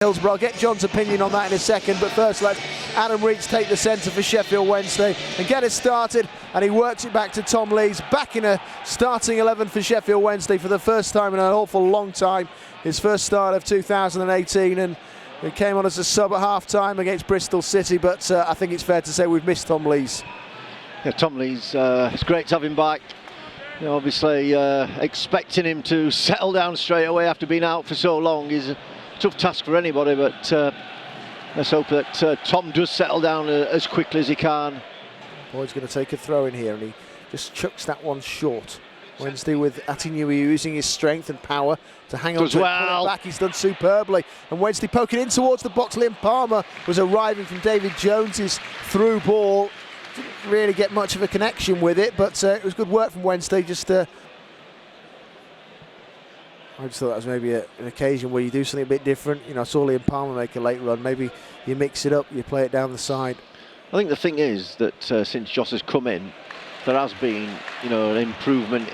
Hillsborough. I'll get John's opinion on that in a second, but first let Adam Reach take the centre for Sheffield Wednesday and get us started, and he works it back to Tom Lees, back in a starting 11 for Sheffield Wednesday for the first time in an awful long time. His first start of 2018, and he came on as a sub at half-time against Bristol City, but I think it's fair to say we've missed Tom Lees. Yeah, Tom Lees, it's great to have him back. You know, obviously expecting him to settle down straight away after being out for so long is a tough task for anybody, but let's hope that Tom does settle down as quickly as he can. Boyd's going to take a throw in here, and he just chucks that one short. Wednesday with Atinui using his strength and power to hang on to it, pull it back. He's done superbly. And Wednesday poking in towards the box. Liam Palmer was arriving from David Jones's through ball. Didn't really get much of a connection with it, but it was good work from Wednesday. I just thought that was maybe an occasion where you do something a bit different. You know, I saw Liam Palmer make a late run. Maybe you mix it up, you play it down the side. I think the thing is that since Joss has come in, there has been, you know, an improvement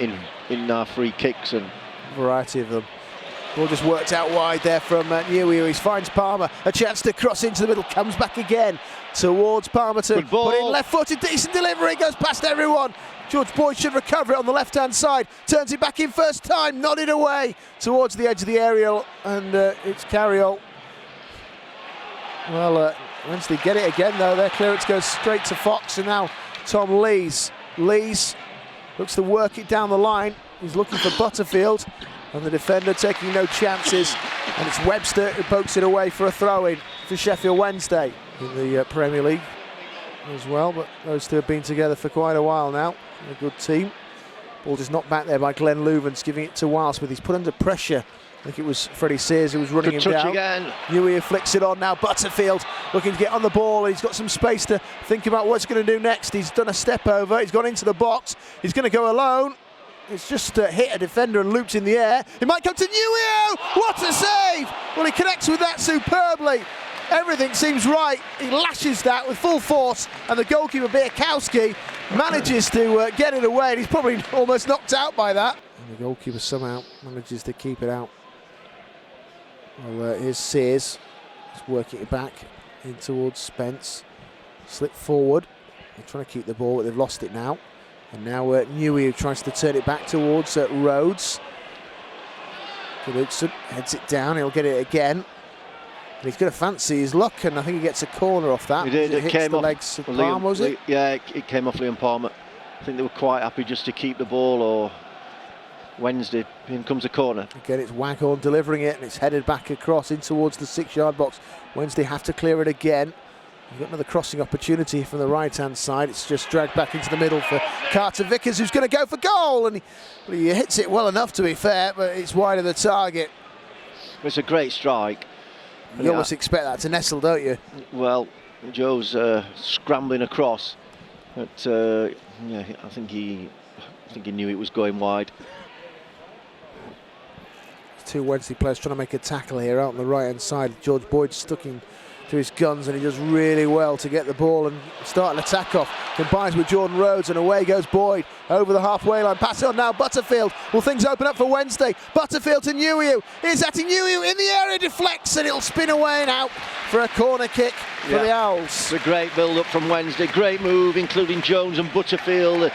in our free kicks and variety of them. Ball just worked out wide there from Newey. He finds Palmer, a chance to cross into the middle, comes back again towards Palmer to put in left-footed, decent delivery, goes past everyone. George Boyd should recover it on the left-hand side, turns it back in first time, nodded away towards the edge of the aerial, and it's Carriol. Well, Wednesday get it again though. Their clearance goes straight to Fox, and now Tom Lees. Lees looks to work it down the line. He's looking for Butterfield, and the defender taking no chances, and it's Webster who pokes it away for a throw-in for Sheffield Wednesday in the Premier League as well, but those two have been together for quite a while now. A good team. Ball just knocked back there by Glenn Louvens, giving it to Wildsmith. He's put under pressure. I think it was Freddie Sears who was running him down. Again. Newey flicks it on now. Butterfield looking to get on the ball. He's got some space to think about what he's going to do next. He's done a step over. He's gone into the box. He's going to go alone. It's just hit a defender and looped in the air. It might come to Newey. What a save! Well, he connects with that superbly. Everything seems right. He lashes that with full force, and the goalkeeper, Biakowski, manages to get it away. And he's probably almost knocked out by that. And the goalkeeper somehow manages to keep it out. Well, here's Sears. He's working it back in towards Spence. Slip forward. They're trying to keep the ball, but they've lost it now. And now Newey, who tries to turn it back towards Rhodes. Knudsen heads it down. He'll get it again. And he's going to fancy his luck, and I think he gets a corner off that. He did. It came the off legs of Palmer, was it? Yeah, it came off Liam Palmer. I think they were quite happy just to keep the ball, or Wednesday, in comes a corner. Again, it's Waghorn delivering it, and it's headed back across in towards the 6-yard box. Wednesday have to clear it again. We've got another crossing opportunity from the right-hand side. It's just dragged back into the middle for Carter Vickers, who's going to go for goal, and he hits it well enough, to be fair, but it's wide of the target. It's a great strike. You almost expect that to nestle, don't you? Well, Joe's scrambling across, but yeah, I think he knew it was going wide. Two Wednesday players trying to make a tackle here out on the right-hand side. George Boyd stuck in to his guns, and he does really well to get the ball and start an attack off. Combines with Jordan Rhodes, and away goes Boyd over the halfway line. Pass it on now, Butterfield. Will things open up for Wednesday? Butterfield to Newey. Here's Atinui in the area, deflects, and it'll spin away and out for a corner kick for the Owls. It's a great build-up from Wednesday. Great move, including Jones and Butterfield.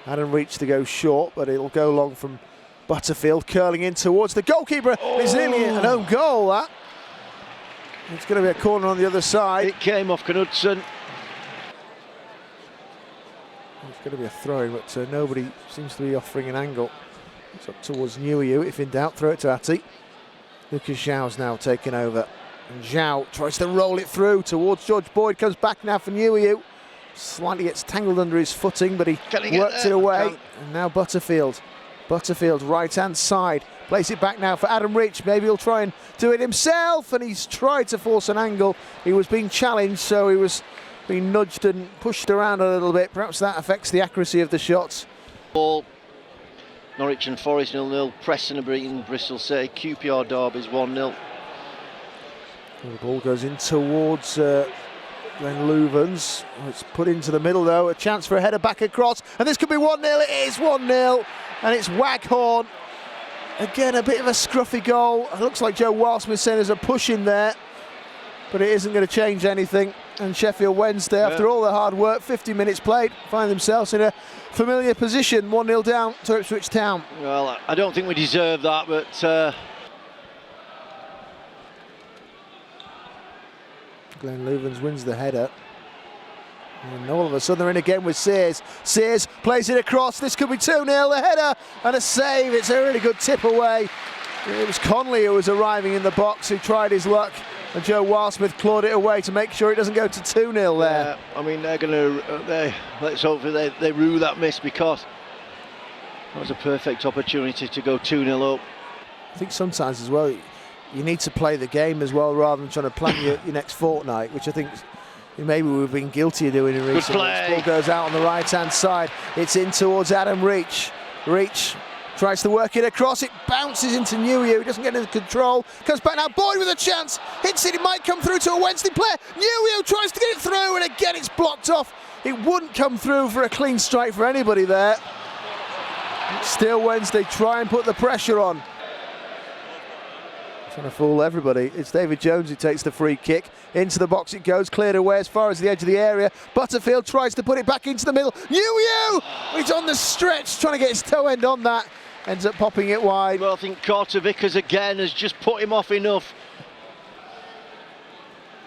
Adam reached to go short, but it'll go long from Butterfield, curling in towards the goalkeeper. It's nearly an own goal, that. It's going to be a corner on the other side. It came off Knudsen. It's going to be a throw, but nobody seems to be offering an angle. It's up towards Newey. If in doubt, throw it to Ati. Lucas Zhou's now taken over. And Zhou tries to roll it through towards George Boyd. Comes back now for Newey. Slightly gets tangled under his footing, but he works it away. And now Butterfield. Butterfield, right-hand side. Plays it back now for Adam Rich. Maybe he'll try and do it himself, and he's tried to force an angle. He was being challenged, so he was being nudged and pushed around a little bit. Perhaps that affects the accuracy of the shots. Ball. Norwich and Forest 0-0. Preston are beating Bristol City. QPR Derby's 1-0. The ball goes in towards Glenn Louvens. It's put into the middle though. A chance for a header back across, and this could be 1-0. It is 1-0, and it's Waghorn. Again, a bit of a scruffy goal. It looks like Joe Wildsmith saying there's a push in there. but it isn't going to change anything. And Sheffield Wednesday, after all the hard work, 50 minutes played, find themselves in a familiar position, 1-0 down to Ipswich Town. Well, I don't think we deserve that, but Glenn Louvens wins the header. And all of a sudden they're in again with Sears. Sears plays it across. This could be 2-0. The header and a save. It's a really good tip away. It was Conley who was arriving in the box, who tried his luck, and Joe Wildsmith clawed it away to make sure it doesn't go to 2-0 there. Yeah, I mean, they're going to, let's hope they rue that miss, because that was a perfect opportunity to go 2-0 up. I think sometimes as well, you need to play the game as well, rather than trying to plan your next fortnight, which I think maybe we've been guilty of doing in recent weeks. Ball goes out on the right-hand side. It's in towards Adam Reach. Reach tries to work it across. It bounces into Newey, who doesn't get into control. Comes back now. Boyd with a chance. Hits it. It might come through to a Wednesday player. Newey tries to get it through, and again it's blocked off. It wouldn't come through for a clean strike for anybody there. Still Wednesday try and put the pressure on. Trying to fool everybody. It's David Jones who takes the free kick. Into the box it goes, cleared away as far as the edge of the area. Butterfield tries to put it back into the middle. Newey! He's on the stretch, trying to get his toe end on that. Ends up popping it wide. Well, I think Carter Vickers again has just put him off enough.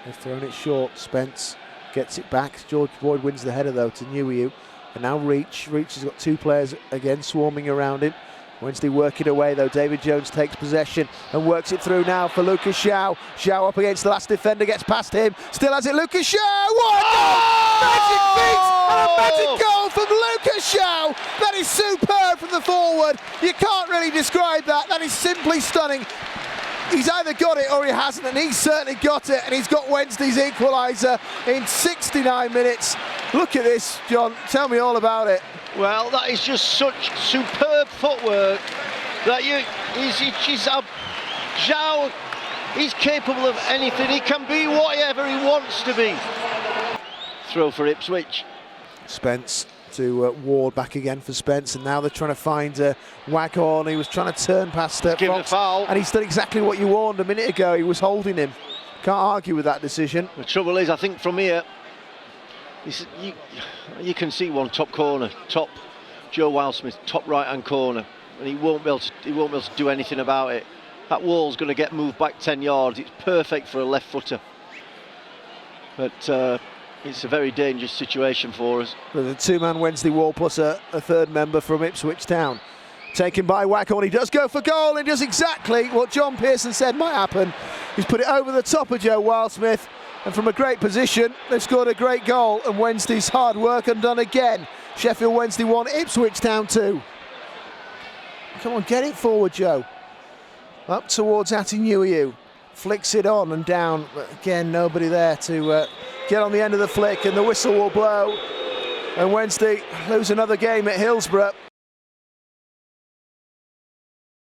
They've thrown it short. Spence gets it back. George Boyd wins the header though to Newey. And now Reach. Reach has got two players again swarming around him. Wednesday working away though. David Jones takes possession and works it through now for Lucas Shaw. Shaw up against the last defender, gets past him. Still has it, Lucas Shaw. What a goal! Magic beat and a magic goal from Lucas Shaw. That is superb from the forward. You can't really describe that. That is simply stunning. He's either got it or he hasn't, and he's certainly got it, and he's got Wednesday's equaliser in 69 minutes. Look at this, John. Tell me all about it. Well, that is just such superb footwork that Zhao, he's capable of anything. He can be whatever he wants to be. Throw for Ipswich. Spence to Ward, back again for Spence, and now they're trying to find Waghorn. He was trying to turn past Give Fox, a foul, and he's done exactly what you warned a minute ago. He was holding him. Can't argue with that decision. The trouble is, I think from here, you can see one top corner, top Joe Wildsmith, top right-hand corner, and he won't be able to do anything about it. That wall's going to get moved back 10 yards. It's perfect for a left footer, but it's a very dangerous situation for us. There's a two-man Wednesday wall plus a third member from Ipswich Town. Taken by Waghorn. He does go for goal, and does exactly what John Pearson said might happen. He's put it over the top of Joe Wildsmith, and from a great position they've scored a great goal, and Wednesday's hard work undone again. Sheffield Wednesday 1, Ipswich Town 2. Come on, get it forward, Joe. Up towards Atinuiu. Flicks it on and down, but again nobody there to get on the end of the flick, and the whistle will blow, and Wednesday lose another game at Hillsborough.